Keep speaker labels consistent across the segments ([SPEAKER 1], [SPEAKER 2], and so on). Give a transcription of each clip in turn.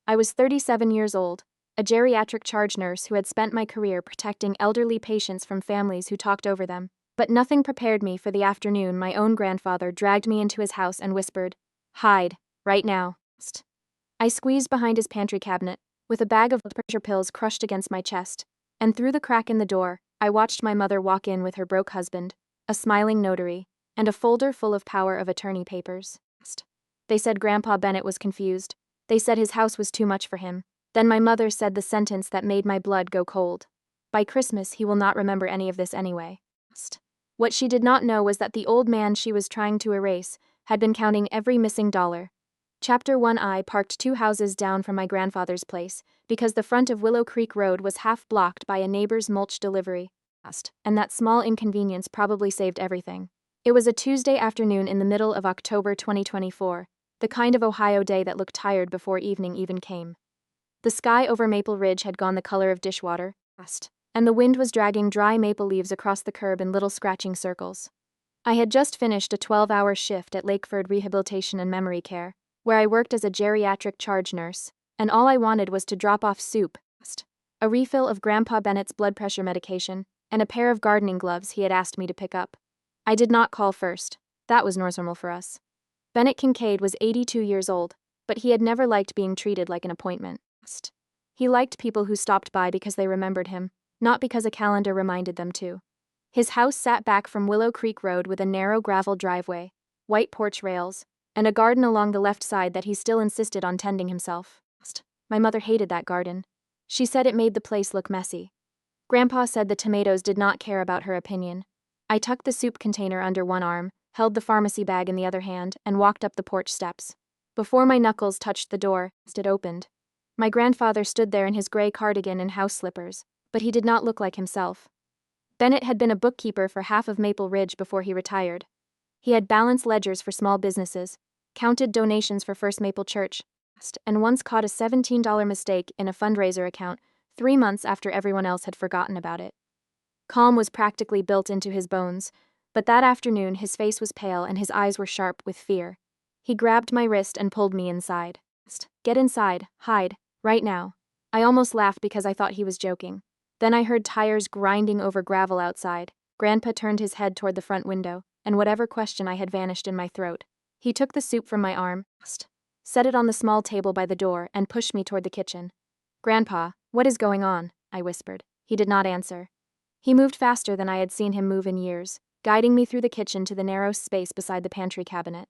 [SPEAKER 1] I was 37 years old, a geriatric charge nurse who had spent my career protecting elderly patients from families who talked over them. But nothing prepared me for the afternoon my own grandfather dragged me into his house and whispered, "Hide, right now." I squeezed behind his pantry cabinet, with a bag of blood pressure pills crushed against my chest, and through the crack in the door, I watched my mother walk in with her broke husband, a smiling notary, and a folder full of power of attorney papers. They said Grandpa Bennett was confused. They said his house was too much for him. Then my mother said the sentence that made my blood go cold. By Christmas, he will not remember any of this anyway. What she did not know was that the old man she was trying to erase had been counting every missing dollar. Chapter 1. I parked 2 houses down from my grandfather's place because the front of Willow Creek Road was half blocked by a neighbor's mulch delivery, and that small inconvenience probably saved everything. It was a Tuesday afternoon in the middle of October 2024, the kind of Ohio day that looked tired before evening even came. The sky over Maple Ridge had gone the color of dishwater, and the wind was dragging dry maple leaves across the curb in little scratching circles. I had just finished a 12-hour shift at Lakeford Rehabilitation and Memory Care, where I worked as a geriatric charge nurse, and all I wanted was to drop off soup, a refill of Grandpa Bennett's blood pressure medication, and a pair of gardening gloves he had asked me to pick up. I did not call first. That was normal for us. Bennett Kincaid was 82 years old, but he had never liked being treated like an appointment. He liked people who stopped by because they remembered him, not because a calendar reminded them to. His house sat back from Willow Creek Road with a narrow gravel driveway, white porch rails, and a garden along the left side that he still insisted on tending himself. My mother hated that garden. She said it made the place look messy. Grandpa said the tomatoes did not care about her opinion. I tucked the soup container under one arm, held the pharmacy bag in the other hand, and walked up the porch steps. Before my knuckles touched the door, it opened. My grandfather stood there in his gray cardigan and house slippers, but he did not look like himself. Bennett had been a bookkeeper for half of Maple Ridge before he retired. He had balanced ledgers for small businesses, counted donations for First Maple Church, and once caught a $17 mistake in a fundraiser account 3 months after everyone else had forgotten about it. Calm was practically built into his bones, but that afternoon his face was pale and his eyes were sharp with fear. He grabbed my wrist and pulled me inside. "Get inside, hide, right now." I almost laughed because I thought he was joking. Then I heard tires grinding over gravel outside. Grandpa turned his head toward the front window, and whatever question I had vanished in my throat. He took the soup from my arm, set it on the small table by the door, and pushed me toward the kitchen. "Grandpa, what is going on?" I whispered. He did not answer. He moved faster than I had seen him move in years, guiding me through the kitchen to the narrow space beside the pantry cabinet.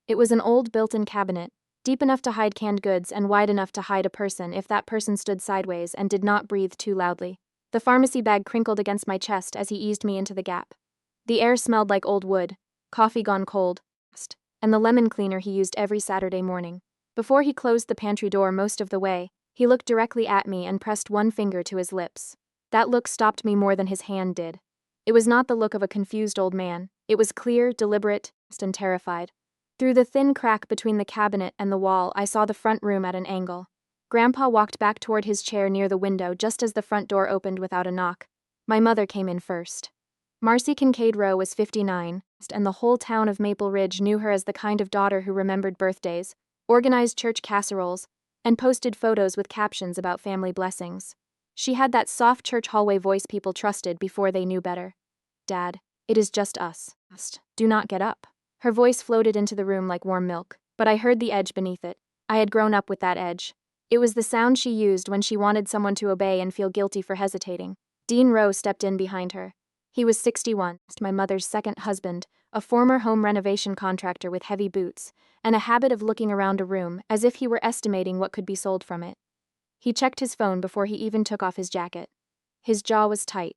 [SPEAKER 1] It was an old built-in cabinet, deep enough to hide canned goods and wide enough to hide a person if that person stood sideways and did not breathe too loudly. The pharmacy bag crinkled against my chest as he eased me into the gap. The air smelled like old wood, coffee gone cold, and the lemon cleaner he used every Saturday morning. Before he closed the pantry door most of the way, he looked directly at me and pressed one finger to his lips. That look stopped me more than his hand did. It was not the look of a confused old man. It was clear, deliberate, and terrified. Through the thin crack between the cabinet and the wall, I saw the front room at an angle. Grandpa walked back toward his chair near the window just as the front door opened without a knock. My mother came in first. Marcy Kincaid Rowe was 59, and the whole town of Maple Ridge knew her as the kind of daughter who remembered birthdays, organized church casseroles, and posted photos with captions about family blessings. She had that soft church hallway voice people trusted before they knew better. "Dad, it is just us. Do not get up." Her voice floated into the room like warm milk, but I heard the edge beneath it. I had grown up with that edge. It was the sound she used when she wanted someone to obey and feel guilty for hesitating. Dean Rowe stepped in behind her. He was 61, my mother's second husband, a former home renovation contractor with heavy boots, and a habit of looking around a room as if he were estimating what could be sold from it. He checked his phone before he even took off his jacket. His jaw was tight.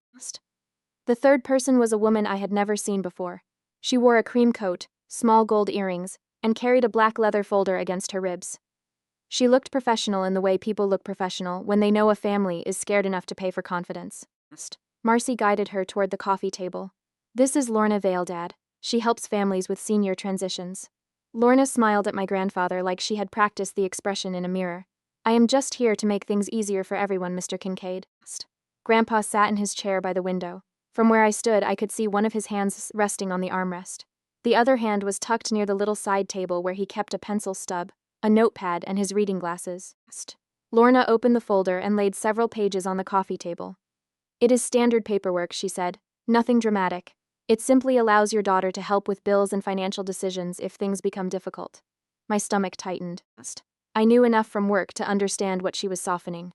[SPEAKER 1] The third person was a woman I had never seen before. She wore a cream coat, small gold earrings, and carried a black leather folder against her ribs. She looked professional in the way people look professional when they know a family is scared enough to pay for confidence. Marcy guided her toward the coffee table. "This is Lorna Vale, Dad. She helps families with senior transitions." Lorna smiled at my grandfather like she had practiced the expression in a mirror. "I am just here to make things easier for everyone, Mr. Kincaid." Grandpa sat in his chair by the window. From where I stood, I could see one of his hands resting on the armrest. The other hand was tucked near the little side table where he kept a pencil stub. a notepad, and his reading glasses. Lorna opened the folder and laid several pages on the coffee table. It is standard paperwork, she said. Nothing dramatic. It simply allows your daughter to help with bills and financial decisions if things become difficult. My stomach tightened. I knew enough from work to understand what she was softening.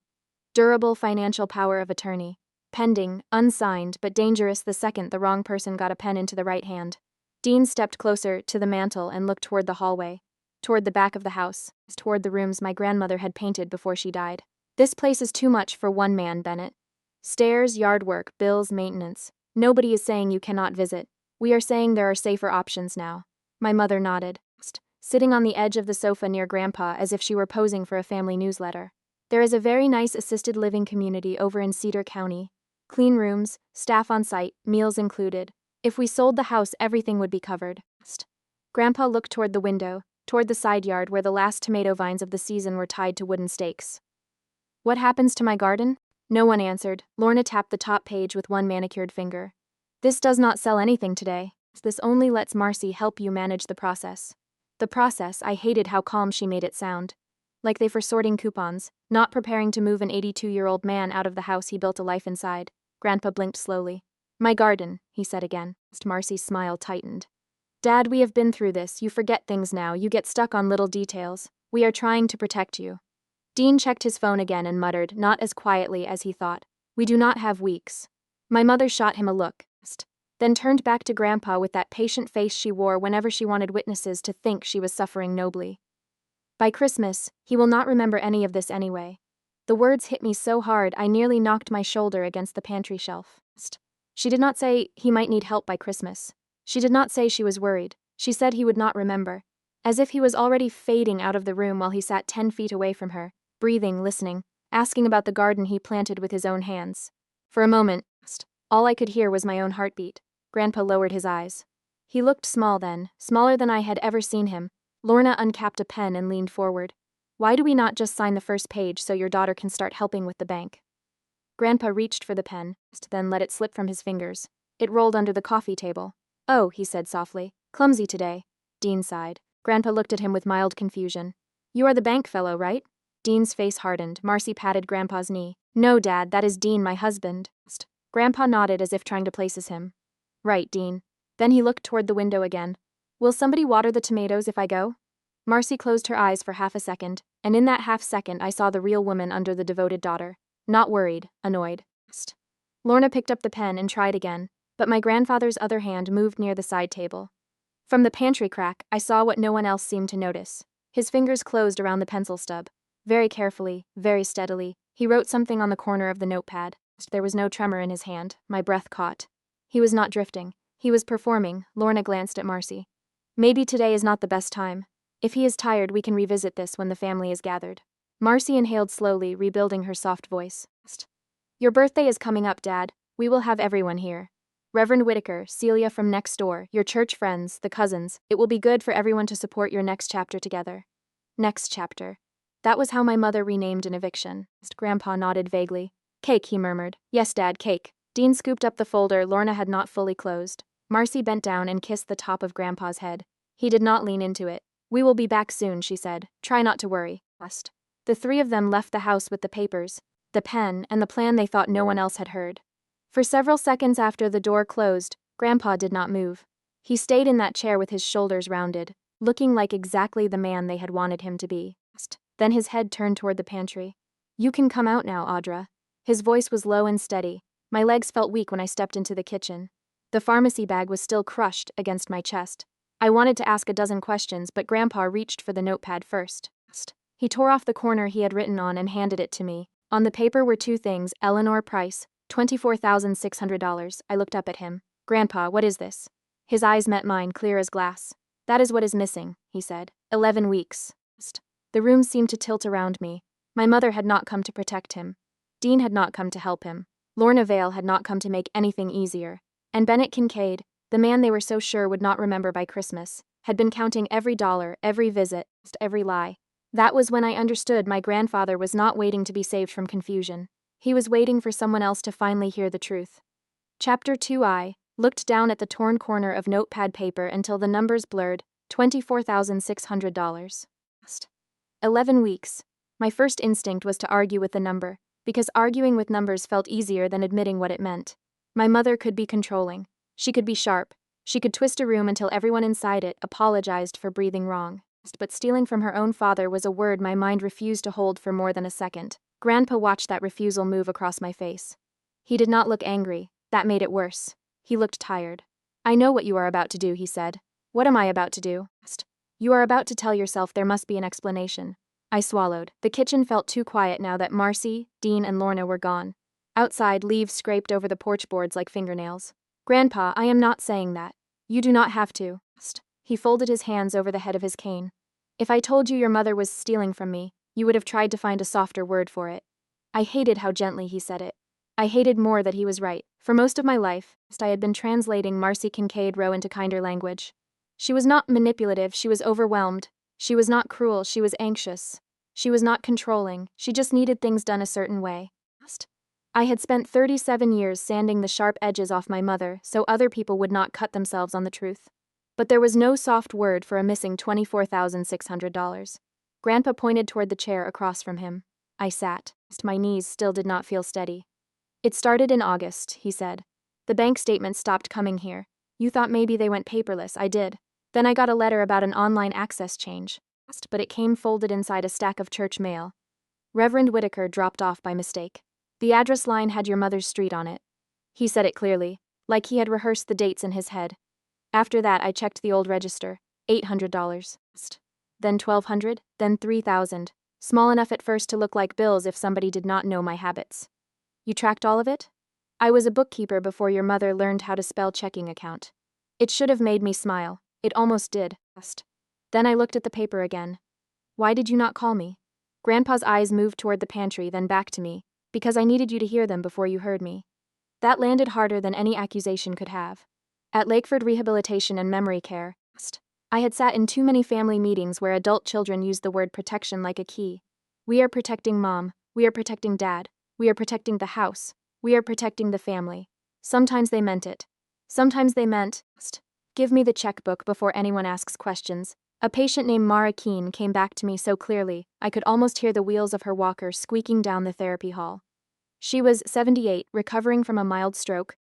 [SPEAKER 1] Durable financial power of attorney. Pending, unsigned, but dangerous the second the wrong person got a pen into the right hand. Dean stepped closer to the mantel and looked toward the hallway, toward the back of the house, toward the rooms my grandmother had painted before she died. This place is too much for one man, Bennett. Stairs, yard work, bills, maintenance. Nobody is saying you cannot visit. We are saying there are safer options now. My mother nodded, sitting on the edge of the sofa near Grandpa as if she were posing for a family newsletter. There is a very nice assisted living community over in Cedar County. Clean rooms, staff on site, meals included. If we sold the house, everything would be covered. Grandpa looked toward the window, toward the side yard where the last tomato vines of the season were tied to wooden stakes. What happens to my garden? No one answered. Lorna tapped the top page with one manicured finger. This does not sell anything today. This only lets Marcy help you manage the process. The process, I hated how calm she made it sound. Like they were sorting coupons, not preparing to move an 82-year-old man out of the house he built a life inside. Grandpa blinked slowly. My garden, he said again. Marcy's smile tightened. Dad, we have been through this. You forget things now. You get stuck on little details. We are trying to protect you. Dean checked his phone again and muttered, not as quietly as he thought. We do not have weeks. My mother shot him a look, then turned back to Grandpa with that patient face she wore whenever she wanted witnesses to think she was suffering nobly. By Christmas, he will not remember any of this anyway. The words hit me so hard I nearly knocked my shoulder against the pantry shelf. She did not say he might need help by Christmas. She did not say she was worried. She said he would not remember. As if he was already fading out of the room while he sat 10 feet away from her, breathing, listening, asking about the garden he planted with his own hands. For a moment, all I could hear was my own heartbeat. Grandpa lowered his eyes. He looked small then, smaller than I had ever seen him. Lorna uncapped a pen and leaned forward. Why do we not just sign the first page so your daughter can start helping with the bank? Grandpa reached for the pen, then let it slip from his fingers. It rolled under the coffee table. Oh, he said softly. Clumsy today. Dean sighed. Grandpa looked at him with mild confusion. You are the bank fellow, right? Dean's face hardened. Marcy patted Grandpa's knee. No, Dad, that is Dean, my husband. Grandpa nodded as if trying to place him. Right, Dean. Then he looked toward the window again. Will somebody water the tomatoes if I go? Marcy closed her eyes for half a second, and in that half second I saw the real woman under the devoted daughter. Not worried, annoyed. Lorna picked up the pen and tried again, but my grandfather's other hand moved near the side table. From the pantry crack, I saw what no one else seemed to notice. His fingers closed around the pencil stub. Very carefully, very steadily, he wrote something on the corner of the notepad. There was no tremor in his hand. My breath caught. He was not drifting. He was performing. Lorna glanced at Marcy. Maybe today is not the best time. If he is tired, we can revisit this when the family is gathered. Marcy inhaled slowly, rebuilding her soft voice. Your birthday is coming up, Dad. We will have everyone here. Reverend Whitaker, Celia from next door, your church friends, the cousins. It will be good for everyone to support your next chapter together. Next chapter. That was how my mother renamed an eviction. Grandpa nodded vaguely. Cake, he murmured. Yes, Dad, cake. Dean scooped up the folder Lorna had not fully closed. Marcy bent down and kissed the top of Grandpa's head. He did not lean into it. We will be back soon, she said. Try not to worry. The three of them left the house with the papers, the pen, and the plan they thought no one else had heard. For several seconds after the door closed, Grandpa did not move. He stayed in that chair with his shoulders rounded, looking like exactly the man they had wanted him to be. Then his head turned toward the pantry. You can come out now, Audra. His voice was low and steady. My legs felt weak when I stepped into the kitchen. The pharmacy bag was still crushed against my chest. I wanted to ask a dozen questions, but Grandpa reached for the notepad first. He tore off the corner he had written on and handed it to me. On the paper were two things: Eleanor Price, $24,600. I looked up at him. Grandpa, what is this? His eyes met mine, clear as glass. That is what is missing, he said. 11 weeks. The room seemed to tilt around me. My mother had not come to protect him. Dean had not come to help him. Lorna Vale had not come to make anything easier. And Bennett Kincaid, the man they were so sure would not remember by Christmas, had been counting every dollar, every visit, every lie. That was when I understood my grandfather was not waiting to be saved from confusion. He was waiting for someone else to finally hear the truth. Chapter 2. I looked down at the torn corner of notepad paper until the numbers blurred. $24,600. 11 weeks. My first instinct was to argue with the number, because arguing with numbers felt easier than admitting what it meant. My mother could be controlling. She could be sharp. She could twist a room until everyone inside it apologized for breathing wrong. But stealing from her own father was a word my mind refused to hold for more than a second. Grandpa watched that refusal move across my face. He did not look angry. That made it worse. He looked tired. I know what you are about to do, he said. What am I about to do? You are about to tell yourself there must be an explanation. I swallowed. The kitchen felt too quiet now that Marcy, Dean, and Lorna were gone. Outside, leaves scraped over the porch boards like fingernails. Grandpa, I am not saying that. You do not have to. He folded his hands over the head of his cane. If I told you your mother was stealing from me, you would have tried to find a softer word for it. I hated how gently he said it. I hated more that he was right. For most of my life, I had been translating Marcy Kincaid Rowe into kinder language. She was not manipulative, she was overwhelmed. She was not cruel, she was anxious. She was not controlling, she just needed things done a certain way. I had spent 37 years sanding the sharp edges off my mother so other people would not cut themselves on the truth. But there was no soft word for a missing $24,600. Grandpa pointed toward the chair across from him. I sat. My knees still did not feel steady. It started in August, he said. The bank statements stopped coming here. You thought maybe they went paperless, I did. Then I got a letter about an online access change. But it came folded inside a stack of church mail. Reverend Whitaker dropped off by mistake. The address line had your mother's street on it. He said it clearly, like he had rehearsed the dates in his head. After that, I checked the old register. $800. Then $1,200, then $3,000. Small enough at first to look like bills if somebody did not know my habits. You tracked all of it? I was a bookkeeper before your mother learned how to spell checking account. It should have made me smile. It almost did. Then I looked at the paper again. Why did you not call me? Grandpa's eyes moved toward the pantry, then back to me. Because I needed you to hear them before you heard me. That landed harder than any accusation could have. At Lakeford Rehabilitation and Memory Care, I had sat in too many family meetings where adult children used the word protection like a key. We are protecting Mom. We are protecting Dad. We are protecting the house. We are protecting the family. Sometimes they meant it. Sometimes they meant, give me the checkbook before anyone asks questions. A patient named Mara Keene came back to me so clearly, I could almost hear the wheels of her walker squeaking down the therapy hall. She was 78, recovering from a mild stroke,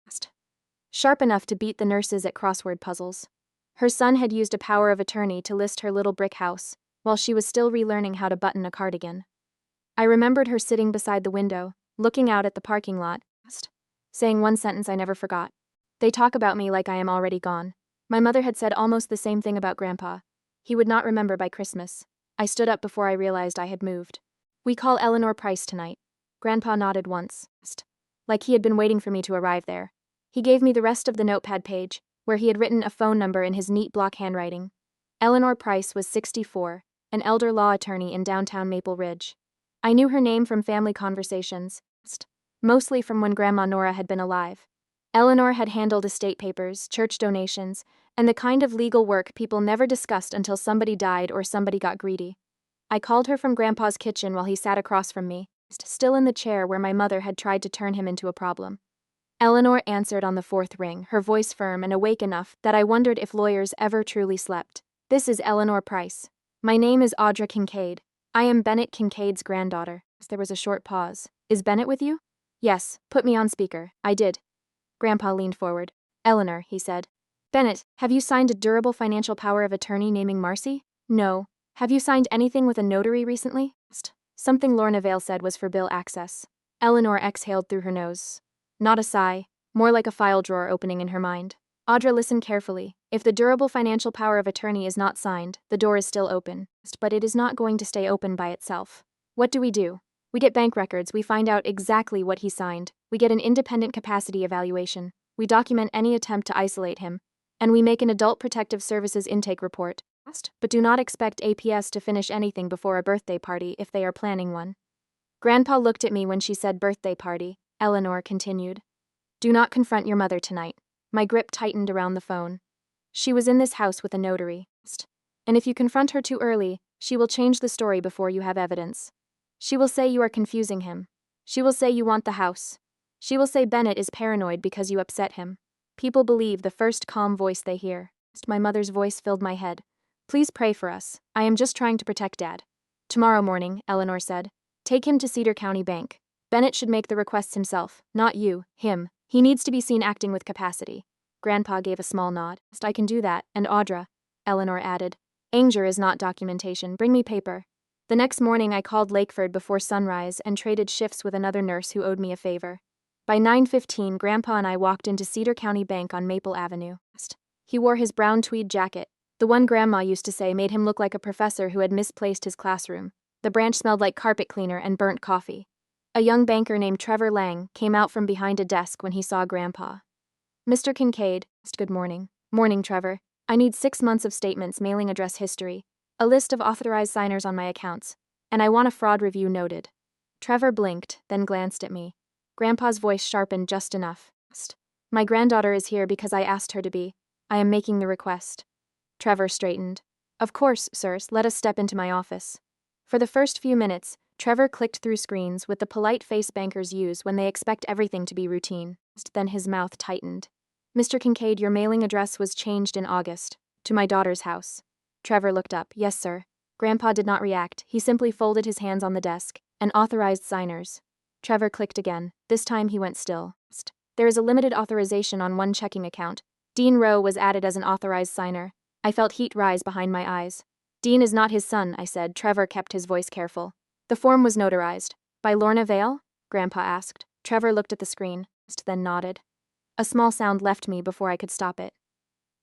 [SPEAKER 1] sharp enough to beat the nurses at crossword puzzles. Her son had used a power of attorney to list her little brick house, while she was still relearning how to button a cardigan. I remembered her sitting beside the window, looking out at the parking lot, saying one sentence I never forgot. They talk about me like I am already gone. My mother had said almost the same thing about Grandpa. He would not remember by Christmas. I stood up before I realized I had moved. We call Eleanor Price tonight. Grandpa nodded once, like he had been waiting for me to arrive there. He gave me the rest of the notepad page, where he had written a phone number in his neat block handwriting. Eleanor Price was 64, an elder law attorney in downtown Maple Ridge. I knew her name from family conversations, mostly from when Grandma Nora had been alive. Eleanor had handled estate papers, church donations, and the kind of legal work people never discussed until somebody died or somebody got greedy. I called her from Grandpa's kitchen while he sat across from me, still in the chair where my mother had tried to turn him into a problem. Eleanor answered on the fourth ring, her voice firm and awake enough that I wondered if lawyers ever truly slept. This is Eleanor Price. My name is Audra Kincaid. I am Bennett Kincaid's granddaughter. There was a short pause. Is Bennett with you? Yes, put me on speaker. I did. Grandpa leaned forward. Eleanor, he said. Bennett, have you signed a durable financial power of attorney naming Marcy? No. Have you signed anything with a notary recently? Something Lorna Vale said was for bill access. Eleanor exhaled through her nose. Not a sigh, more like a file drawer opening in her mind. Audra listened carefully. If the durable financial power of attorney is not signed, the door is still open. But it is not going to stay open by itself. What do? We get bank records, we find out exactly what he signed. We get an independent capacity evaluation. We document any attempt to isolate him. And we make an Adult Protective Services intake report. But do not expect APS to finish anything before a birthday party if they are planning one. Grandpa looked at me when she said birthday party. Eleanor continued. Do not confront your mother tonight. My grip tightened around the phone. She was in this house with a notary. And if you confront her too early, she will change the story before you have evidence. She will say you are confusing him. She will say you want the house. She will say Bennett is paranoid because you upset him. People believe the first calm voice they hear. My mother's voice filled my head. Please pray for us. I am just trying to protect Dad. Tomorrow morning, Eleanor said. Take him to Cedar County Bank. Bennett should make the requests himself, not you, him. He needs to be seen acting with capacity. Grandpa gave a small nod. I can do that, and Audra, Eleanor added. Anger is not documentation, bring me paper. The next morning I called Lakeford before sunrise and traded shifts with another nurse who owed me a favor. By 9:15, Grandpa and I walked into Cedar County Bank on Maple Avenue. He wore his brown tweed jacket. The one Grandma used to say made him look like a professor who had misplaced his classroom. The branch smelled like carpet cleaner and burnt coffee. A young banker named Trevor Lang came out from behind a desk when he saw Grandpa. Mr. Kincaid, good morning. Morning, Trevor. I need 6 months of statements, mailing address history, a list of authorized signers on my accounts, and I want a fraud review noted. Trevor blinked, then glanced at me. Grandpa's voice sharpened just enough. My granddaughter is here because I asked her to be. I am making the request. Trevor straightened. Of course, sirs, let us step into my office. For the first few minutes, Trevor clicked through screens with the polite face bankers use when they expect everything to be routine. Then his mouth tightened. Mr. Kincaid, your mailing address was changed in August. To my daughter's house. Trevor looked up. Yes, sir. Grandpa did not react. He simply folded his hands on the desk. And authorized signers. Trevor clicked again. This time he went still. There is a limited authorization on one checking account. Dean Rowe was added as an authorized signer. I felt heat rise behind my eyes. Dean is not his son, I said. Trevor kept his voice careful. The form was notarized. By Lorna Vale? Grandpa asked. Trevor looked at the screen, then nodded. A small sound left me before I could stop it.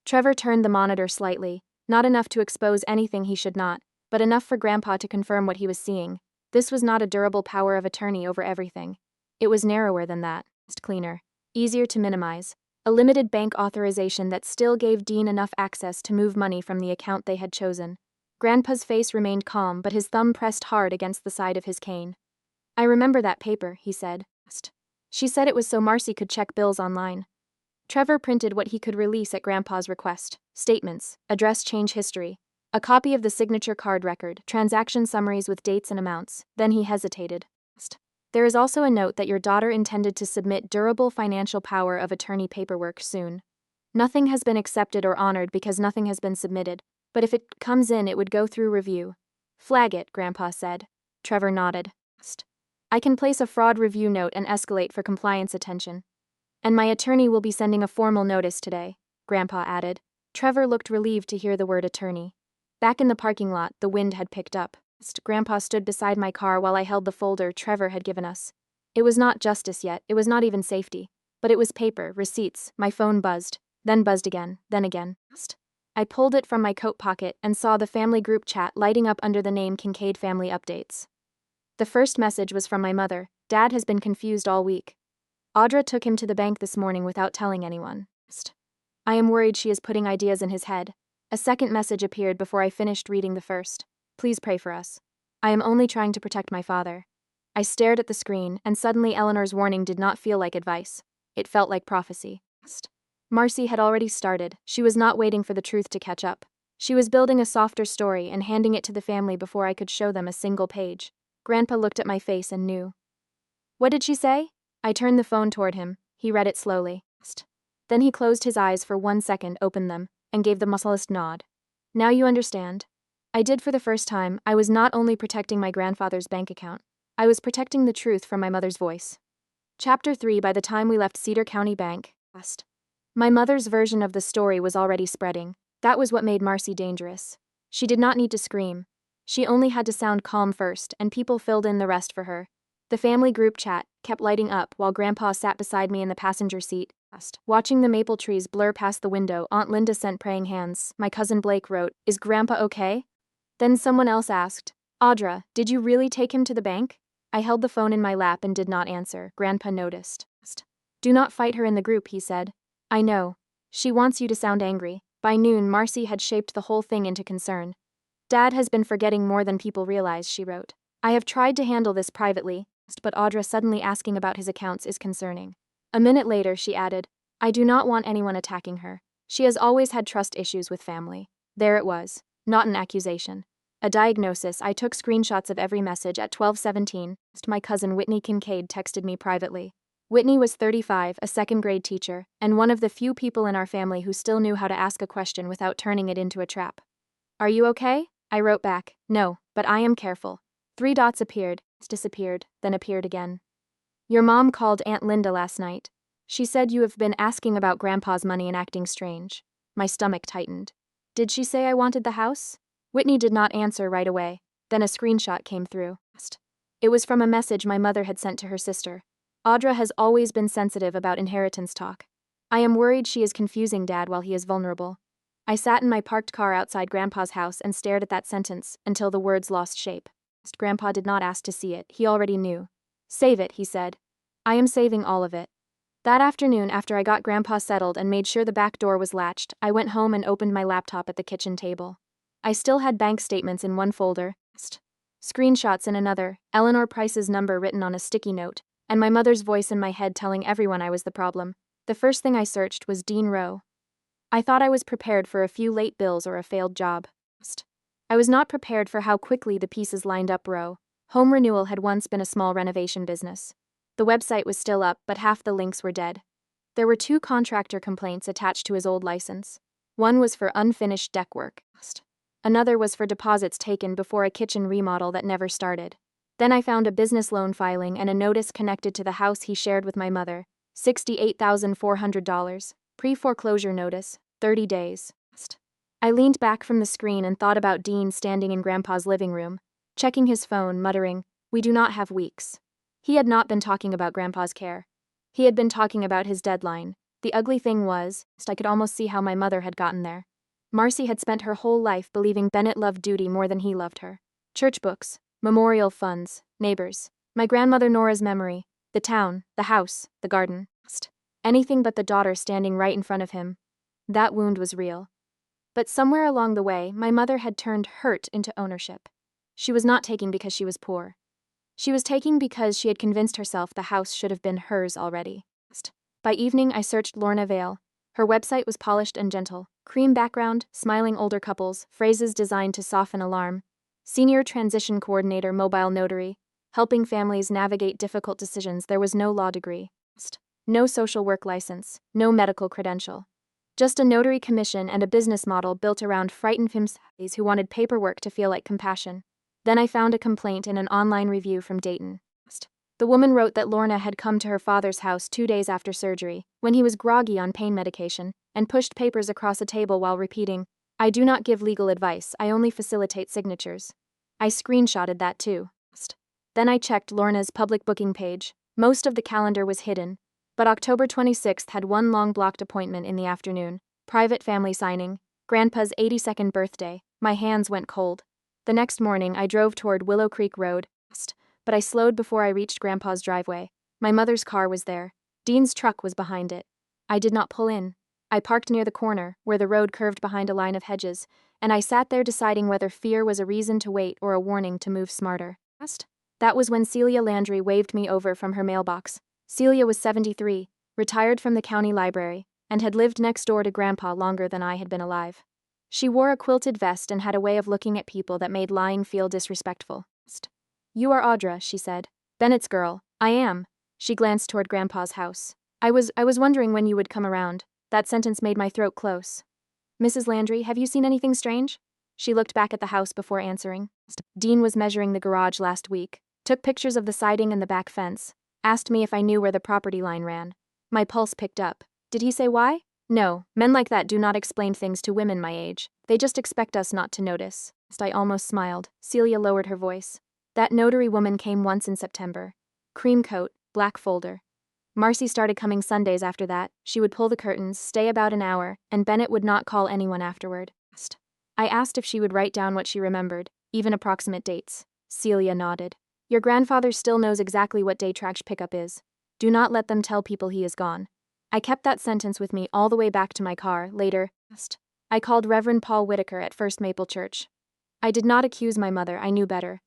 [SPEAKER 1] Trevor turned the monitor slightly, not enough to expose anything he should not, but enough for Grandpa to confirm what he was seeing. This was not a durable power of attorney over everything. It was narrower than that, cleaner, easier to minimize. A limited bank authorization that still gave Dean enough access to move money from the account they had chosen. Grandpa's face remained calm, but his thumb pressed hard against the side of his cane. I remember that paper, he said. She said it was so Marcy could check bills online. Trevor printed what he could release at Grandpa's request. Statements, address change history, a copy of the signature card record, transaction summaries with dates and amounts. Then he hesitated. There is also a note that your daughter intended to submit durable financial power of attorney paperwork soon. Nothing has been accepted or honored because nothing has been submitted, but if it comes in it would go through review. Flag it, Grandpa said. Trevor nodded. I can place a fraud review note and escalate for compliance attention. And my attorney will be sending a formal notice today, Grandpa added. Trevor looked relieved to hear the word attorney. Back in the parking lot, the wind had picked up. Grandpa stood beside my car while I held the folder Trevor had given us. It was not justice yet, it was not even safety. But it was paper, receipts. My phone buzzed, then buzzed again, then again. I pulled it from my coat pocket and saw the family group chat lighting up under the name Kincaid Family Updates. The first message was from my mother. Dad has been confused all week. Audra took him to the bank this morning without telling anyone. I am worried she is putting ideas in his head. A second message appeared before I finished reading the first. Please pray for us. I am only trying to protect my father. I stared at the screen, and suddenly Eleanor's warning did not feel like advice. It felt like prophecy. Marcy had already started. She was not waiting for the truth to catch up. She was building a softer story and handing it to the family before I could show them a single page. Grandpa looked at my face and knew. What did she say? I turned the phone toward him. He read it slowly. Then he closed his eyes for 1 second, opened them, and gave the muscleless nod. Now you understand. I did for the first time. I was not only protecting my grandfather's bank account, I was protecting the truth from my mother's voice. Chapter 3. By the time we left Cedar County Bank, my mother's version of the story was already spreading. That was what made Marcy dangerous. She did not need to scream. She only had to sound calm first, and people filled in the rest for her. The family group chat kept lighting up while Grandpa sat beside me in the passenger seat. Watching the maple trees blur past the window, Aunt Linda sent praying hands. My cousin Blake wrote, "Is Grandpa okay?" Then someone else asked, "Audra, did you really take him to the bank?" I held the phone in my lap and did not answer. Grandpa noticed. Do not fight her in the group, he said. I know. She wants you to sound angry. By noon, Marcy had shaped the whole thing into concern. Dad has been forgetting more than people realize, she wrote. I have tried to handle this privately, but Audra suddenly asking about his accounts is concerning. A minute later, she added, I do not want anyone attacking her. She has always had trust issues with family. There it was. Not an accusation. A diagnosis. I took screenshots of every message at 12:17. My cousin Whitney Kincaid texted me privately. Whitney was 35, a second-grade teacher, and one of the few people in our family who still knew how to ask a question without turning it into a trap. Are you okay? I wrote back, "No, but I am careful." 3 dots appeared, disappeared, then appeared again. "Your mom called Aunt Linda last night. She said you have been asking about Grandpa's money and acting strange." My stomach tightened. Did she say I wanted the house? Whitney did not answer right away. Then a screenshot came through. It was from a message my mother had sent to her sister. Audra has always been sensitive about inheritance talk. I am worried she is confusing Dad while he is vulnerable. I sat in my parked car outside Grandpa's house and stared at that sentence until the words lost shape. Grandpa did not ask to see it, he already knew. "Save it," he said. "I am saving all of it." That afternoon, after I got Grandpa settled and made sure the back door was latched, I went home and opened my laptop at the kitchen table. I still had bank statements in one folder, screenshots in another, Eleanor Price's number written on a sticky note, and my mother's voice in my head telling everyone I was the problem. The first thing I searched was Dean Rowe. I thought I was prepared for a few late bills or a failed job. I was not prepared for how quickly the pieces lined up. Rowe Home Renewal had once been a small renovation business. The website was still up, but half the links were dead. There were 2 contractor complaints attached to his old license. One was for unfinished deck work. Another was for deposits taken before a kitchen remodel that never started. Then I found a business loan filing and a notice connected to the house he shared with my mother. $68,400. Pre-foreclosure notice, 30 days. I leaned back from the screen and thought about Dean standing in Grandpa's living room, checking his phone, muttering, "We do not have weeks." He had not been talking about Grandpa's care. He had been talking about his deadline. The ugly thing was, I could almost see how my mother had gotten there. Marcy had spent her whole life believing Bennett loved duty more than he loved her. Church books, memorial funds, neighbors, my grandmother Nora's memory, the town, the house, the garden. Anything but the daughter standing right in front of him. That wound was real. But somewhere along the way, my mother had turned hurt into ownership. She was not taking because she was poor. She was taking because she had convinced herself the house should have been hers already. By evening, I searched Lorna Vale. Her website was polished and gentle. Cream background, smiling older couples, phrases designed to soften alarm. Senior transition coordinator, mobile notary, helping families navigate difficult decisions. There was no law degree. No social work license, no medical credential. Just a notary commission and a business model built around frightened families who wanted paperwork to feel like compassion. Then I found a complaint in an online review from Dayton. The woman wrote that Lorna had come to her father's house 2 days after surgery, when he was groggy on pain medication, and pushed papers across a table while repeating, "I do not give legal advice, I only facilitate signatures." I screenshotted that too. Then I checked Lorna's public booking page. Most of the calendar was hidden, but October 26th had one long blocked appointment in the afternoon. Private family signing, Grandpa's 82nd birthday. My hands went cold. The next morning, I drove toward Willow Creek Road, but I slowed before I reached Grandpa's driveway. My mother's car was there. Dean's truck was behind it. I did not pull in. I parked near the corner, where the road curved behind a line of hedges, and I sat there deciding whether fear was a reason to wait or a warning to move smarter. That was when Celia Landry waved me over from her mailbox. Celia was 73, retired from the county library, and had lived next door to Grandpa longer than I had been alive. She wore a quilted vest and had a way of looking at people that made lying feel disrespectful. "You are Audra," she said. "Bennett's girl." "I am." She glanced toward Grandpa's house. I was wondering when you would come around." That sentence made my throat close. "Mrs. Landry, have you seen anything strange?" She looked back at the house before answering. "Dean was measuring the garage last week, took pictures of the siding and the back fence, asked me if I knew where the property line ran." My pulse picked up. "Did he say why?" "No, men like that do not explain things to women my age. They just expect us not to notice." I almost smiled. Celia lowered her voice. "That notary woman came once in September. Cream coat, black folder. Marcy started coming Sundays after that. She would pull the curtains, stay about an hour, and Bennett would not call anyone afterward." I asked if she would write down what she remembered, even approximate dates. Celia nodded. "Your grandfather still knows exactly what day trash pickup is. Do not let them tell people he is gone." I kept that sentence with me all the way back to my car. Later, I called Reverend Paul Whitaker at First Maple Church. I did not accuse my mother, I knew better.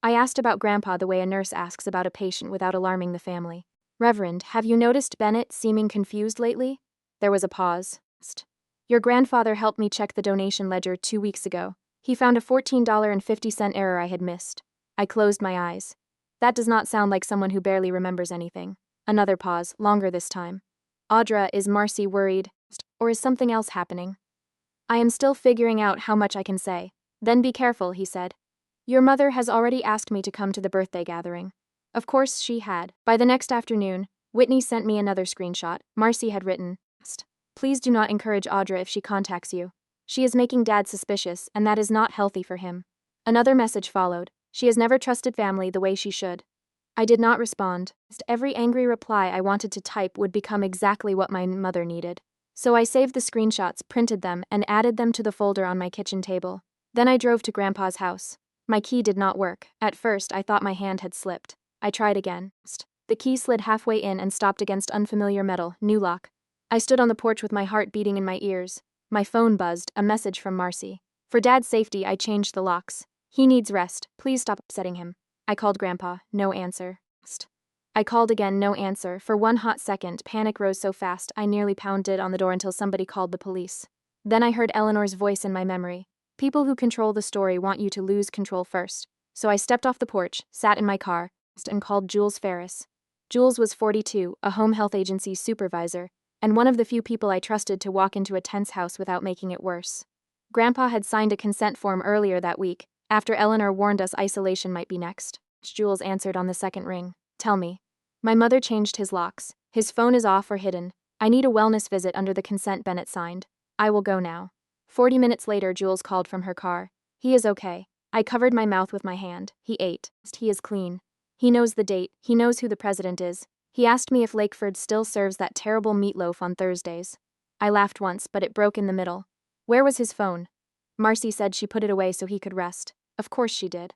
[SPEAKER 1] I asked about Grandpa the way a nurse asks about a patient without alarming the family. "Reverend, have you noticed Bennett seeming confused lately?" There was a pause. "Your grandfather helped me check the donation ledger 2 weeks ago. He found a $14.50 error I had missed." I closed my eyes. That does not sound like someone who barely remembers anything. Another pause, longer this time. "Audra, is Marcy worried? Or is something else happening?" "I am still figuring out how much I can say. Then be careful, he said. Your mother has already asked me to come to the birthday gathering. Of course she had. By the next afternoon, Whitney sent me another screenshot. Marcy had written, Please do not encourage Audra if she contacts you. She is making Dad suspicious, and that is not healthy for him. Another message followed. She has never trusted family the way she should. I did not respond. Every angry reply I wanted to type would become exactly what my mother needed. So I saved the screenshots, printed them, and added them to the folder on my kitchen table. Then I drove to Grandpa's house. My key did not work. At first, I thought my hand had slipped. I tried again. The key slid halfway in and stopped against unfamiliar metal, new lock. I stood on the porch with my heart beating in my ears. My phone buzzed, a message from Marcy. For Dad's safety, I changed the locks. He needs rest. Please stop upsetting him. I called Grandpa. No answer. I called again, no answer. For one hot second, panic rose so fast, I nearly pounded on the door until somebody called the police. Then I heard Eleanor's voice in my memory. People who control the story want you to lose control first. So I stepped off the porch, sat in my car, and called Jules Ferris. Jules was 42, a home health agency supervisor, and one of the few people I trusted to walk into a tense house without making it worse. Grandpa had signed a consent form earlier that week, after Eleanor warned us isolation might be next. Jules answered on the second ring. Tell me. My mother changed his locks. His phone is off or hidden. I need a wellness visit under the consent Bennett signed. I will go now. 40 minutes later, Jules called from her car. He is okay. I covered my mouth with my hand. He ate. He is clean. He knows the date. He knows who the president is. He asked me if Lakeford still serves that terrible meatloaf on Thursdays. I laughed once, but it broke in the middle. Where was his phone? Marcy said she put it away so he could rest. Of course she did.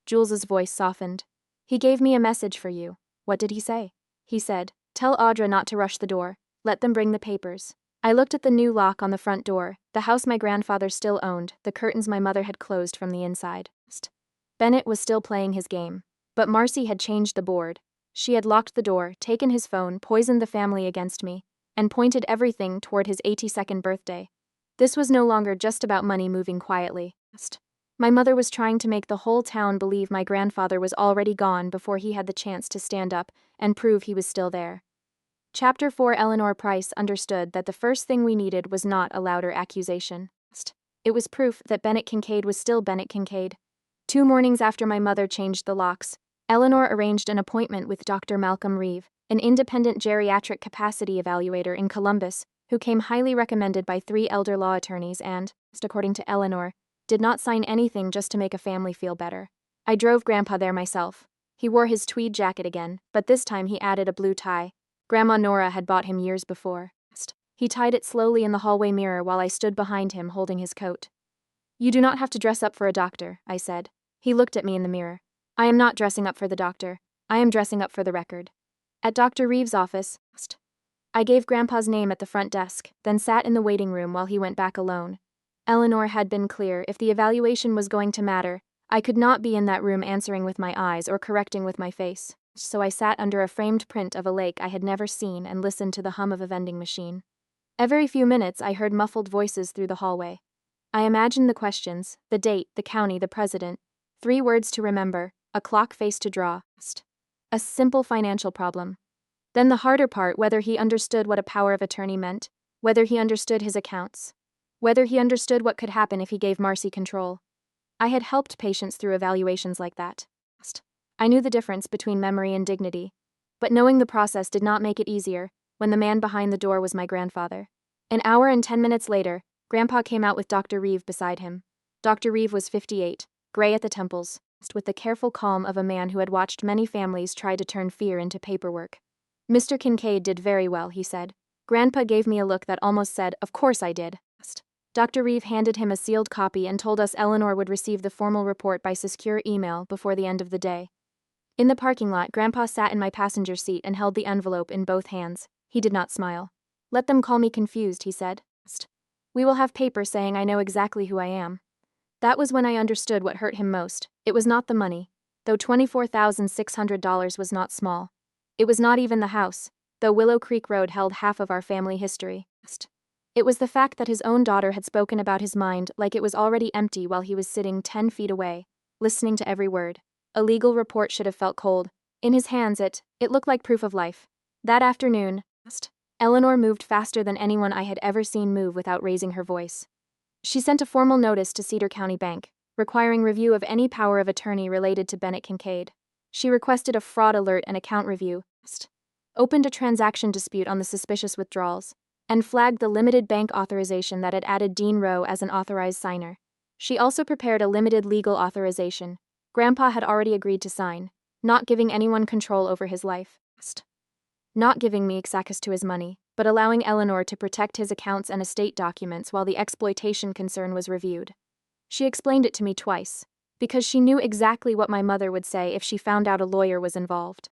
[SPEAKER 1] Jules's voice softened. He gave me a message for you. What did he say? He said, tell Audra not to rush the door. Let them bring the papers. I looked at the new lock on the front door, the house my grandfather still owned, the curtains my mother had closed from the inside. Bennett was still playing his game. But Marcy had changed the board. She had locked the door, taken his phone, poisoned the family against me, and pointed everything toward his 82nd birthday. This was no longer just about money moving quietly. My mother was trying to make the whole town believe my grandfather was already gone before he had the chance to stand up and prove he was still there. Chapter 4. Eleanor Price understood that the first thing we needed was not a louder accusation. It was proof that Bennett Kincaid was still Bennett Kincaid. 2 mornings after my mother changed the locks, Eleanor arranged an appointment with Dr. Malcolm Reeve, an independent geriatric capacity evaluator in Columbus, who came highly recommended by 3 elder law attorneys and, according to Eleanor, did not sign anything just to make a family feel better. I drove Grandpa there myself. He wore his tweed jacket again, but this time he added a blue tie. Grandma Nora had bought him years before. He tied it slowly in the hallway mirror while I stood behind him holding his coat. You do not have to dress up for a doctor, I said. He looked at me in the mirror. I am not dressing up for the doctor. I am dressing up for the record. At Dr. Reeves' office, I gave Grandpa's name at the front desk, then sat in the waiting room while he went back alone. Eleanor had been clear. If the evaluation was going to matter, I could not be in that room answering with my eyes or correcting with my face. So I sat under a framed print of a lake I had never seen and listened to the hum of a vending machine. Every few minutes I heard muffled voices through the hallway. I imagined the questions, the date, the county, the president, 3 words to remember, a clock face to draw, a simple financial problem. Then the harder part, whether he understood what a power of attorney meant, whether he understood his accounts, whether he understood what could happen if he gave Marcy control. I had helped patients through evaluations like that. I knew the difference between memory and dignity, but knowing the process did not make it easier when the man behind the door was my grandfather. An hour and 10 minutes later, Grandpa came out with Dr. Reeve beside him. Dr. Reeve was 58, gray at the temples, with the careful calm of a man who had watched many families try to turn fear into paperwork. Mr. Kincaid did very well, he said. Grandpa gave me a look that almost said, of course I did. Dr. Reeve handed him a sealed copy and told us Eleanor would receive the formal report by secure email before the end of the day. In the parking lot, Grandpa sat in my passenger seat and held the envelope in both hands. He did not smile. Let them call me confused, he said. We will have paper saying I know exactly who I am. That was when I understood what hurt him most. It was not the money, though $24,600 was not small. It was not even the house, though Willow Creek Road held half of our family history. It was the fact that his own daughter had spoken about his mind like it was already empty while he was sitting 10 feet away, listening to every word. A legal report should have felt cold. In his hands it looked like proof of life. That afternoon, Eleanor moved faster than anyone I had ever seen move without raising her voice. She sent a formal notice to Cedar County Bank, requiring review of any power of attorney related to Bennett Kincaid. She requested a fraud alert and account review, opened a transaction dispute on the suspicious withdrawals, and flagged the limited bank authorization that had added Dean Rowe as an authorized signer. She also prepared a limited legal authorization Grandpa had already agreed to sign, not giving anyone control over his life, not giving me access to his money, but allowing Eleanor to protect his accounts and estate documents while the exploitation concern was reviewed. She explained it to me twice, because she knew exactly what my mother would say if she found out a lawyer was involved.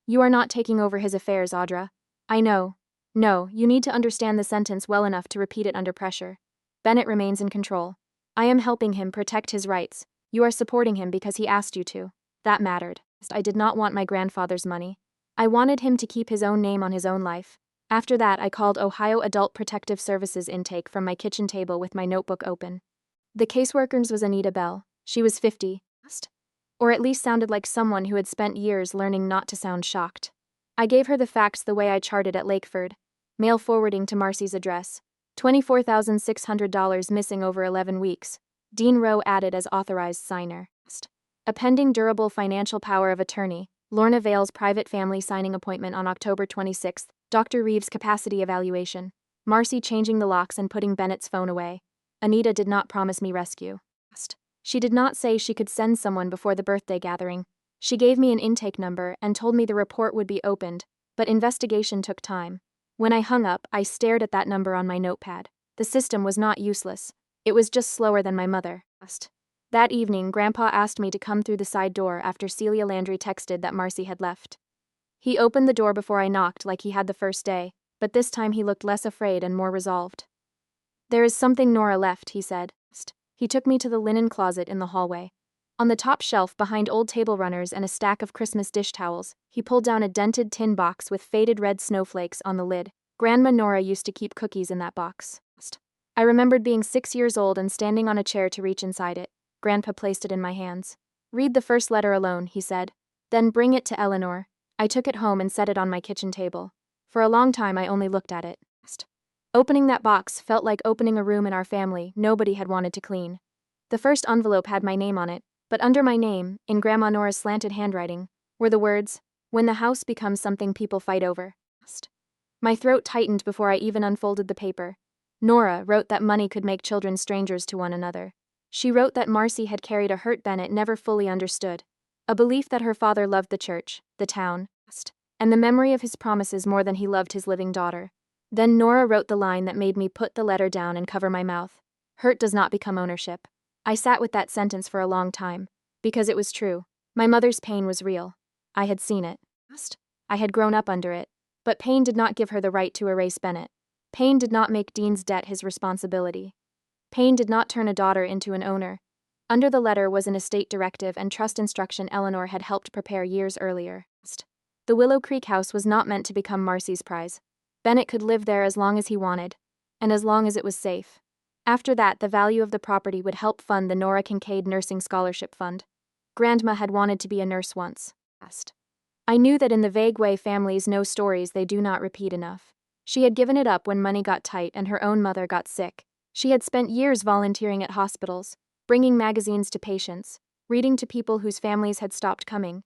[SPEAKER 1] You are not taking over his affairs, Audra. I know. No, you need to understand the sentence well enough to repeat it under pressure. Bennett remains in control. I am helping him protect his rights. You are supporting him because he asked you to. That mattered. I did not want my grandfather's money. I wanted him to keep his own name on his own life. After that, I called Ohio Adult Protective Services intake from my kitchen table with my notebook open. The caseworker was Anita Bell. She was 50, or at least sounded like someone who had spent years learning not to sound shocked. I gave her the facts the way I charted at Lakeford. Mail forwarding to Marcy's address. $24,600 missing over 11 weeks. Dean Rowe added as authorized signer. A pending durable financial power of attorney. Lorna Vale's private family signing appointment on October 26th. Dr. Reeves' capacity evaluation. Marcy changing the locks and putting Bennett's phone away. Anita did not promise me rescue. She did not say she could send someone before the birthday gathering. She gave me an intake number and told me the report would be opened, but investigation took time. When I hung up, I stared at that number on my notepad. The system was not useless. It was just slower than my mother. That evening, Grandpa asked me to come through the side door after Celia Landry texted that Marcy had left. He opened the door before I knocked like he had the first day, but this time he looked less afraid and more resolved. There is something Nora left, he said. He took me to the linen closet in the hallway. On the top shelf behind old table runners and a stack of Christmas dish towels, he pulled down a dented tin box with faded red snowflakes on the lid. Grandma Nora used to keep cookies in that box. I remembered being 6 years old and standing on a chair to reach inside it. Grandpa placed it in my hands. Read the first letter alone, he said. Then bring it to Eleanor. I took it home and set it on my kitchen table. For a long time I only looked at it. Opening that box felt like opening a room in our family nobody had wanted to clean. The first envelope had my name on it, but under my name, in Grandma Nora's slanted handwriting, were the words, "When the house becomes something people fight over." My throat tightened before I even unfolded the paper. Nora wrote that money could make children strangers to one another. She wrote that Marcy had carried a hurt Bennett never fully understood, a belief that her father loved the church, the town, and the memory of his promises more than he loved his living daughter. Then Nora wrote the line that made me put the letter down and cover my mouth. Hurt does not become ownership. I sat with that sentence for a long time, because it was true. My mother's pain was real. I had seen it. I had grown up under it. But pain did not give her the right to erase Bennett. Pain did not make Dean's debt his responsibility. Pain did not turn a daughter into an owner. Under the letter was an estate directive and trust instruction Eleanor had helped prepare years earlier. The Willow Creek house was not meant to become Marcy's prize. Bennett could live there as long as he wanted, and as long as it was safe. After that, the value of the property would help fund the Audra Kincaid Nursing Scholarship Fund. Grandma had wanted to be a nurse once. I knew that in the vague way families know stories they do not repeat enough. She had given it up when money got tight and her own mother got sick. She had spent years volunteering at hospitals, bringing magazines to patients, reading to people whose families had stopped coming,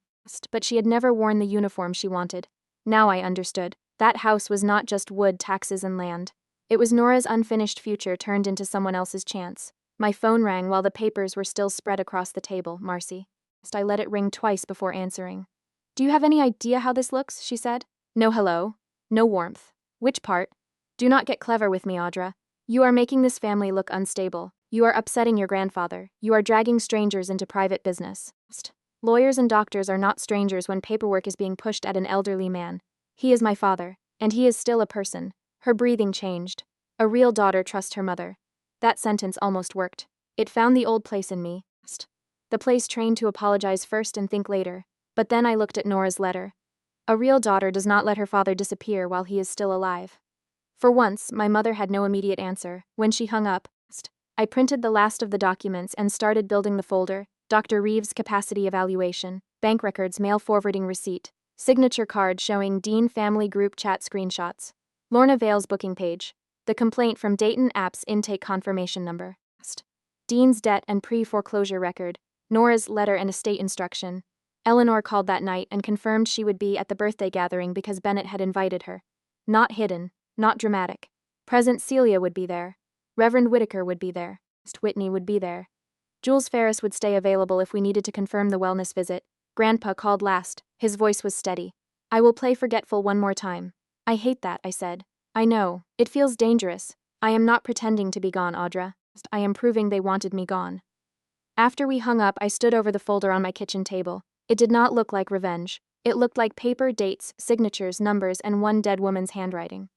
[SPEAKER 1] but she had never worn the uniform she wanted. Now I understood. That house was not just wood, taxes, and land. It was Nora's unfinished future turned into someone else's chance. My phone rang while the papers were still spread across the table. Marcy. I let it ring twice before answering. Do you have any idea how this looks? She said. No hello. No warmth. Which part? Do not get clever with me, Audra. You are making this family look unstable. You are upsetting your grandfather. You are dragging strangers into private business. Lawyers and doctors are not strangers when paperwork is being pushed at an elderly man. He is my father, and he is still a person. Her breathing changed. A real daughter trusts her mother. That sentence almost worked. It found the old place in me. The place trained to apologize first and think later. But then I looked at Nora's letter. A real daughter does not let her father disappear while he is still alive. For once, my mother had no immediate answer. When she hung up, I printed the last of the documents and started building the folder. Dr. Reeves' capacity evaluation, bank records, mail forwarding receipt, signature card showing Dean family group chat screenshots, Lorna Vale's booking page, the complaint from Dayton App's intake confirmation number. Dean's debt and pre-foreclosure record, Nora's letter and estate instruction. Eleanor called that night and confirmed she would be at the birthday gathering because Bennett had invited her. Not hidden, not dramatic. Present Celia would be there. Reverend Whitaker would be there. Whitney would be there. Jules Ferris would stay available if we needed to confirm the wellness visit. Grandpa called last. His voice was steady. I will play forgetful one more time. I hate that, I said. I know. It feels dangerous. I am not pretending to be gone, Audra. I am proving they wanted me gone. After we hung up, I stood over the folder on my kitchen table. It did not look like revenge. It looked like paper, dates, signatures, numbers, and one dead woman's handwriting.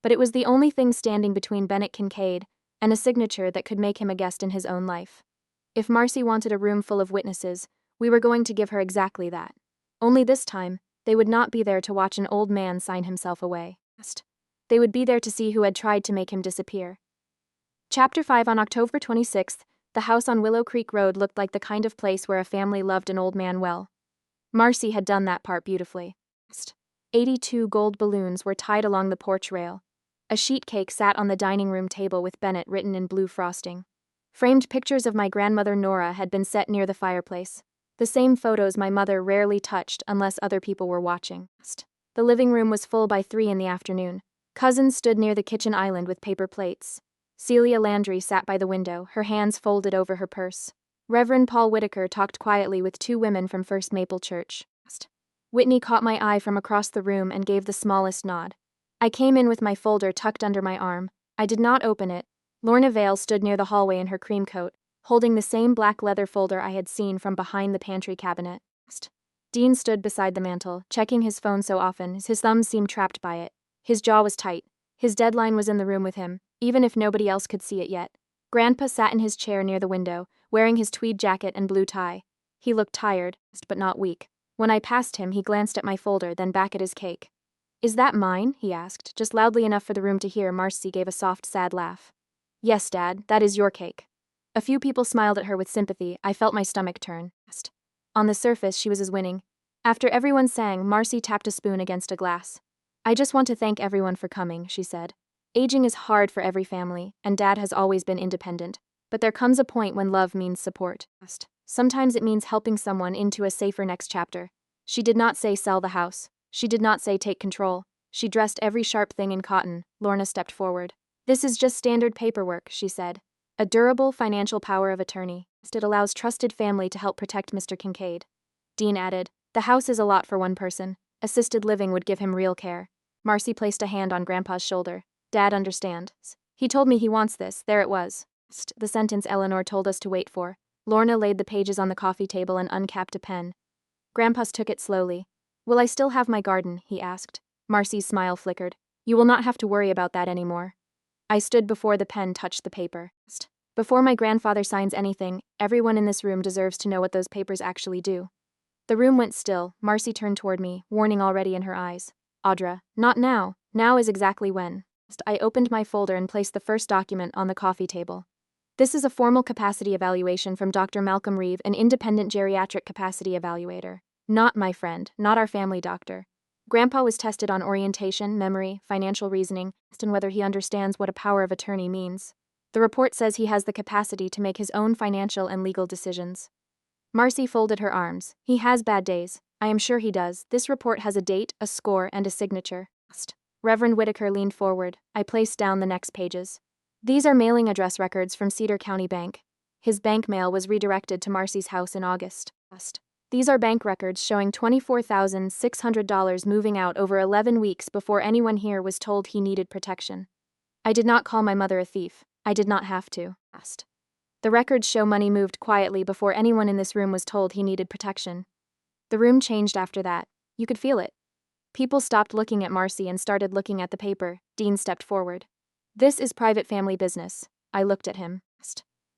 [SPEAKER 1] But it was the only thing standing between Bennett Kincaid and a signature that could make him a guest in his own life. If Marcy wanted a room full of witnesses, we were going to give her exactly that. Only this time, they would not be there to watch an old man sign himself away. They would be there to see who had tried to make him disappear. Chapter 5. On October 26th, the house on Willow Creek Road looked like the kind of place where a family loved an old man well. Marcy had done that part beautifully. 82 gold balloons were tied along the porch rail. A sheet cake sat on the dining room table with Bennett written in blue frosting. Framed pictures of my grandmother Nora had been set near the fireplace. The same photos my mother rarely touched unless other people were watching. The living room was full by 3 in the afternoon. Cousins stood near the kitchen island with paper plates. Celia Landry sat by the window, her hands folded over her purse. Reverend Paul Whitaker talked quietly with 2 women from First Maple Church. Whitney caught my eye from across the room and gave the smallest nod. I came in with my folder tucked under my arm. I did not open it. Lorna Vale stood near the hallway in her cream coat, holding the same black leather folder I had seen from behind the pantry cabinet. Dean stood beside the mantel, checking his phone so often his thumbs seemed trapped by it. His jaw was tight. His deadline was in the room with him, even if nobody else could see it yet. Grandpa sat in his chair near the window, wearing his tweed jacket and blue tie. He looked tired, but not weak. When I passed him, he glanced at my folder, then back at his cake. Is that mine? He asked, just loudly enough for the room to hear. Marcy gave a soft, sad laugh. Yes, Dad, that is your cake. A few people smiled at her with sympathy. I felt my stomach turn. On the surface, she was as winning. After everyone sang, Marcy tapped a spoon against a glass. I just want to thank everyone for coming, she said. Aging is hard for every family, and Dad has always been independent. But there comes a point when love means support. Sometimes it means helping someone into a safer next chapter. She did not say sell the house. She did not say take control. She dressed every sharp thing in cotton. Lorna stepped forward. This is just standard paperwork, she said. A durable financial power of attorney. It allows trusted family to help protect Mr. Kincaid. Dean added, the house is a lot for one person. Assisted living would give him real care. Marcy placed a hand on Grandpa's shoulder. Dad understands. He told me he wants this. There it was. The sentence Eleanor told us to wait for. Lorna laid the pages on the coffee table and uncapped a pen. Grandpa took it slowly. Will I still have my garden? He asked. Marcy's smile flickered. You will not have to worry about that anymore. I stood before the pen touched the paper. Before my grandfather signs anything, everyone in this room deserves to know what those papers actually do. The room went still. Marcy turned toward me, warning already in her eyes. Audra, not now. Now is exactly when. I opened my folder and placed the first document on the coffee table. This is a formal capacity evaluation from Dr. Malcolm Reeve, an independent geriatric capacity evaluator. Not my friend, not our family doctor. Grandpa was tested on orientation, memory, financial reasoning, and whether he understands what a power of attorney means. The report says he has the capacity to make his own financial and legal decisions. Marcy folded her arms. He has bad days. I am sure he does. This report has a date, a score, and a signature. Reverend Whitaker leaned forward. I placed down the next pages. These are mailing address records from Cedar County Bank. His bank mail was redirected to Marcy's house in August. These are bank records showing $24,600 moving out over 11 weeks before anyone here was told he needed protection. I did not call my mother a thief. I did not have to. The records show money moved quietly before anyone in this room was told he needed protection. The room changed after that. You could feel it. People stopped looking at Marcy and started looking at the paper. Dean stepped forward. This is private family business. I looked at him.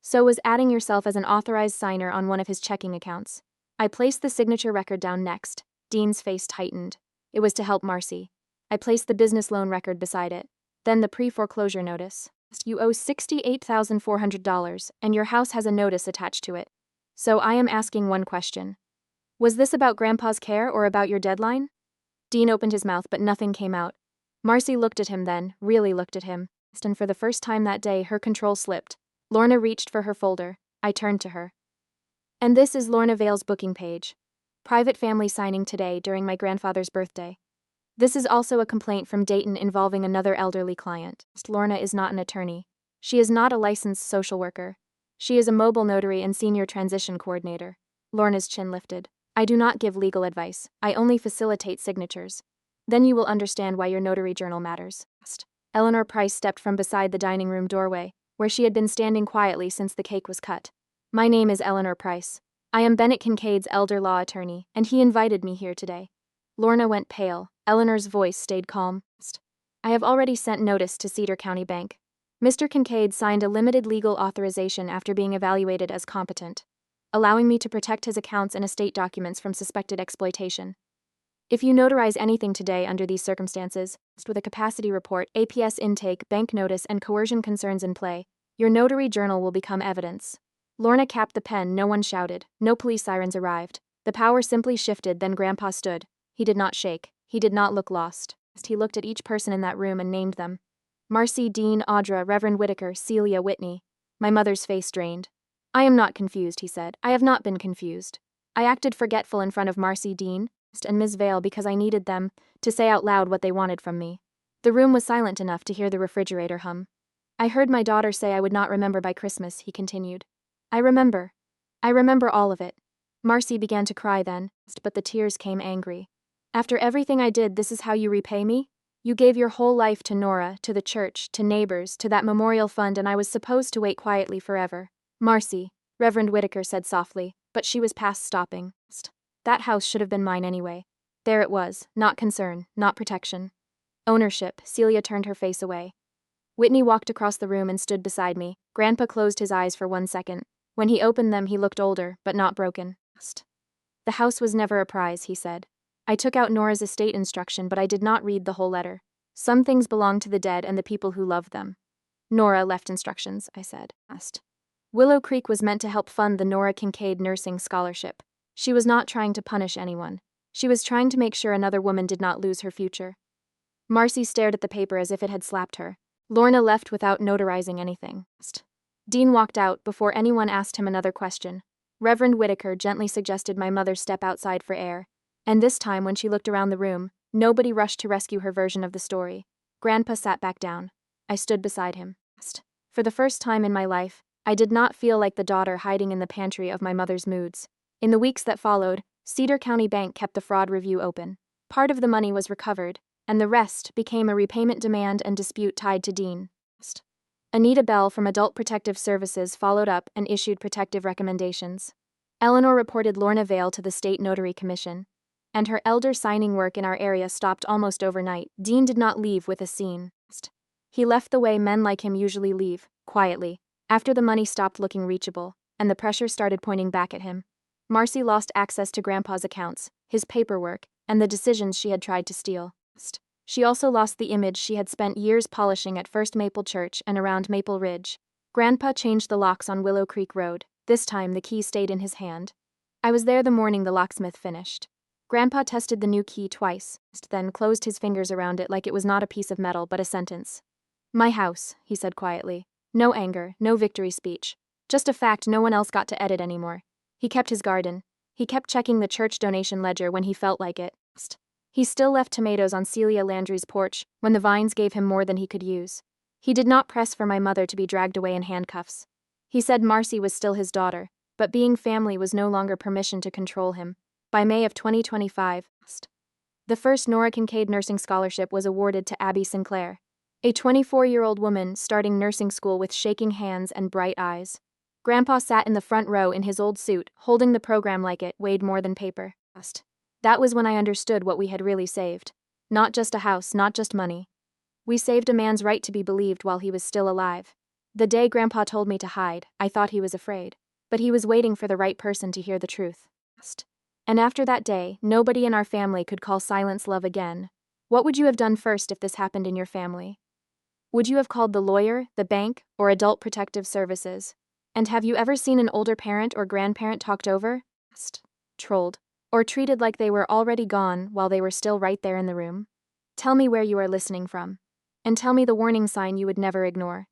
[SPEAKER 1] So was adding yourself as an authorized signer on one of his checking accounts. I placed the signature record down next. Dean's face tightened. It was to help Marcy. I placed the business loan record beside it. Then the pre-foreclosure notice. You owe $68,400, and your house has a notice attached to it. So I am asking one question. Was this about Grandpa's care or about your deadline? Dean opened his mouth, but nothing came out. Marcy looked at him then, really looked at him, and for the first time that day her control slipped. Lorna reached for her folder. I turned to her. And this is Lorna Vale's booking page. Private family signing today during my grandfather's birthday. This is also a complaint from Dayton involving another elderly client. Lorna is not an attorney. She is not a licensed social worker. She is a mobile notary and senior transition coordinator. Lorna's chin lifted. I do not give legal advice. I only facilitate signatures. Then you will understand why your notary journal matters. Eleanor Price stepped from beside the dining room doorway, where she had been standing quietly since the cake was cut. My name is Eleanor Price. I am Bennett Kincaid's elder law attorney, and he invited me here today. Lorna went pale. Eleanor's voice stayed calm. I have already sent notice to Cedar County Bank. Mr. Kincaid signed a limited legal authorization after being evaluated as competent, allowing me to protect his accounts and estate documents from suspected exploitation. If you notarize anything today under these circumstances, with a capacity report, APS intake, bank notice, and coercion concerns in play, your notary journal will become evidence. Lorna capped the pen. No one shouted. No police sirens arrived. The power simply shifted. Then Grandpa stood. He did not shake. He did not look lost. He looked at each person in that room and named them. Marcy, Dean, Audra, Reverend Whitaker, Celia, Whitney. My mother's face drained. I am not confused, he said. I have not been confused. I acted forgetful in front of Marcy, Dean, and Ms. Vale because I needed them to say out loud what they wanted from me. The room was silent enough to hear the refrigerator hum. I heard my daughter say I would not remember by Christmas, he continued. I remember. I remember all of it. Marcy began to cry then, but the tears came angry. After everything I did, this is how you repay me? You gave your whole life to Nora, to the church, to neighbors, to that memorial fund, and I was supposed to wait quietly forever. Marcy, Reverend Whitaker said softly, but she was past stopping. That house should have been mine anyway. There it was, not concern, not protection. Ownership. Celia turned her face away. Whitney walked across the room and stood beside me. Grandpa closed his eyes for 1 second. When he opened them, he looked older, but not broken. The house was never a prize, he said. I took out Nora's estate instruction, but I did not read the whole letter. Some things belong to the dead and the people who loved them. Nora left instructions, I said. Willow Creek was meant to help fund the Nora Kincaid nursing scholarship. She was not trying to punish anyone. She was trying to make sure another woman did not lose her future. Marcy stared at the paper as if it had slapped her. Lorna left without notarizing anything. Dean walked out before anyone asked him another question. Reverend Whitaker gently suggested my mother step outside for air. And this time, when she looked around the room, nobody rushed to rescue her version of the story. Grandpa sat back down. I stood beside him. For the first time in my life, I did not feel like the daughter hiding in the pantry of my mother's moods. In the weeks that followed, Cedar County Bank kept the fraud review open. Part of the money was recovered, and the rest became a repayment demand and dispute tied to Dean. Anita Bell from Adult Protective Services followed up and issued protective recommendations. Eleanor reported Lorna Vale to the State Notary Commission, and her elder signing work in our area stopped almost overnight. Dean did not leave with a scene. He left the way men like him usually leave, quietly, after the money stopped looking reachable, and the pressure started pointing back at him. Marcy lost access to Grandpa's accounts, his paperwork, and the decisions she had tried to steal. She also lost the image she had spent years polishing at First Maple Church and around Maple Ridge. Grandpa changed the locks on Willow Creek Road. This time the key stayed in his hand. I was there the morning the locksmith finished. Grandpa tested the new key twice, then closed his fingers around it like it was not a piece of metal but a sentence. My house, he said quietly. No anger, no victory speech. Just a fact no one else got to edit anymore. He kept his garden. He kept checking the church donation ledger when he felt like it. He still left tomatoes on Celia Landry's porch when the vines gave him more than he could use. He did not press for my mother to be dragged away in handcuffs. He said Marcy was still his daughter, but being family was no longer permission to control him. By May of 2025, the first Nora Kincaid nursing scholarship was awarded to Abby Sinclair, a 24-year-old woman starting nursing school with shaking hands and bright eyes. Grandpa sat in the front row in his old suit, holding the program like it weighed more than paper. That was when I understood what we had really saved. Not just a house, not just money. We saved a man's right to be believed while he was still alive. The day Grandpa told me to hide, I thought he was afraid. But he was waiting for the right person to hear the truth. And after that day, nobody in our family could call silence love again. What would you have done first if this happened in your family? Would you have called the lawyer, the bank, or Adult Protective Services? And have you ever seen an older parent or grandparent talked over, trolled, or treated like they were already gone while they were still right there in the room? Tell me where you are listening from. And tell me the warning sign you would never ignore.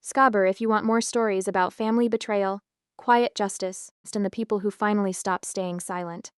[SPEAKER 1] Scabber if you want more stories about family betrayal, quiet justice, and the people who finally stop staying silent.